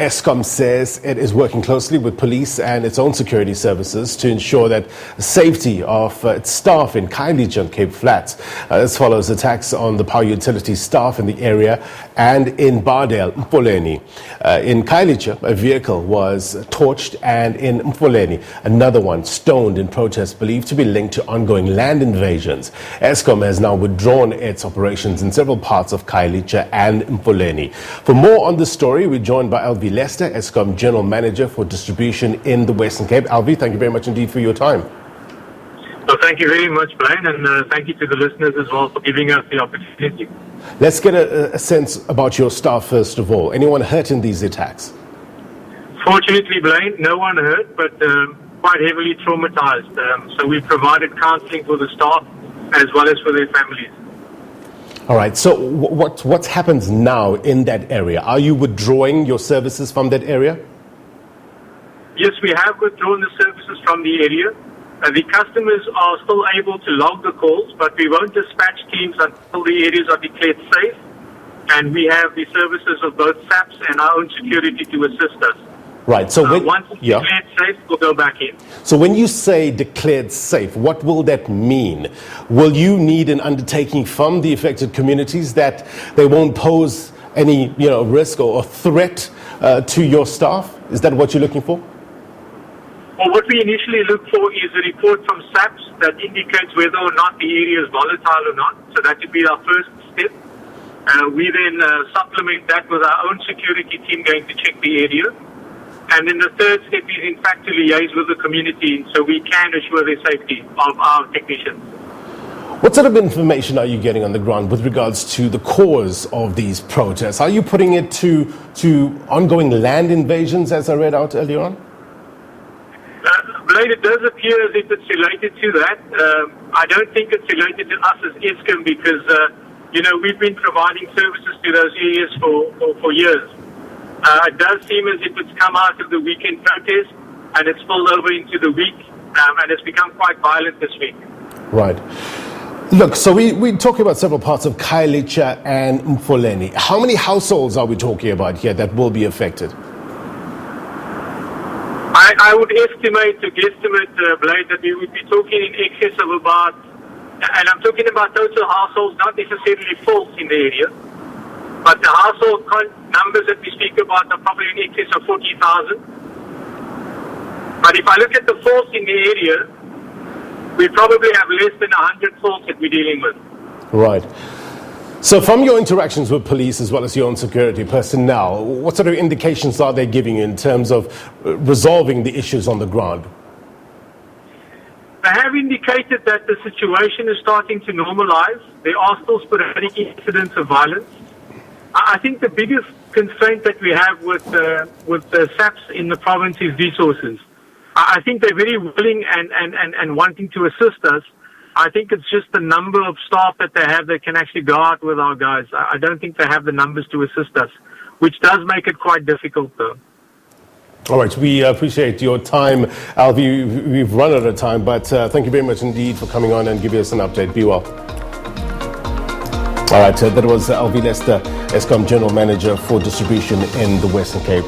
Eskom says it is working closely with police and its own security services to ensure that the safety of its staff in Khayelitsha and Cape Flats. This follows attacks on the power utility staff in the area and in Bardale, Mfuleni. In Khayelitsha, a vehicle was torched, and in Mfuleni, another one stoned in protest believed to be linked to ongoing land invasions. Eskom has now withdrawn its operations in several parts of Khayelitsha and Mfuleni. For more on this story, we're joined by Alwie Lester, Eskom General Manager for Distribution in the Western Cape. Alwie, thank you very much indeed for your time. Well, thank you very much, Brian, and thank you to the listeners as well for giving us the opportunity. Let's get a sense about your staff first of all. Anyone hurt in these attacks? Fortunately, Blaine, no one hurt, but quite heavily traumatized. So we provided counseling for the staff as well as for their families. All right, so what happens now in that area? Are you withdrawing your services from that area? Yes, we have withdrawn the services from the area. The customers are still able to log the calls, but we won't dispatch teams until the areas are declared safe. And we have the services of both SABC and our own security to assist us. Right, so once it's declared safe, we'll go back in. So when you say declared safe, what will that mean? Will you need an undertaking from the affected communities that they won't pose any, risk or threat to your staff? Is that what you're looking for? Well, what we initially look for is a report from SABC that indicates whether or not the area is volatile or not. So that would be our first step. We then supplement that with our own security team going to check the area. And then the third step is, in fact, to liaise with the community so we can assure the safety of our technicians. What sort of information are you getting on the ground with regards to the cause of these protests? Are you putting it to ongoing land invasions, as I read out earlier on? Blade, it does appear as if it's related to that. I don't think it's related to us as Eskom because, we've been providing services to those areas for years. It does seem as if it's come out of the weekend protest and it's spilled over into the week and it's become quite violent this week. Right. Look, so we're talking about several parts of Khayelitsha and Mfuleni. How many households are we talking about here that will be affected? I would estimate, to guesstimate, Blade, that we would be talking in excess of about, and I'm talking about total households, not necessarily faults in the area, but the household numbers that we speak about are probably in excess of 40,000. But if I look at the faults in the area, we probably have less than 100 faults that we're dealing with. Right. So from your interactions with police as well as your own security personnel, what sort of indications are they giving you in terms of resolving the issues on the ground? They have indicated that the situation is starting to normalize. There are still sporadic incidents of violence. I think the biggest constraint that we have with the SABC in the province is resources. I think they're very willing and wanting to assist us. I think it's just the number of staff that they have that can actually go out with our guys. I don't think they have the numbers to assist us, which does make it quite difficult, though. All right, we appreciate your time, Alwie. We've run out of time, but thank you very much indeed for coming on and giving us an update. Be well. All right, that was Alwie Lester, Eskom General Manager for Distribution in the Western Cape.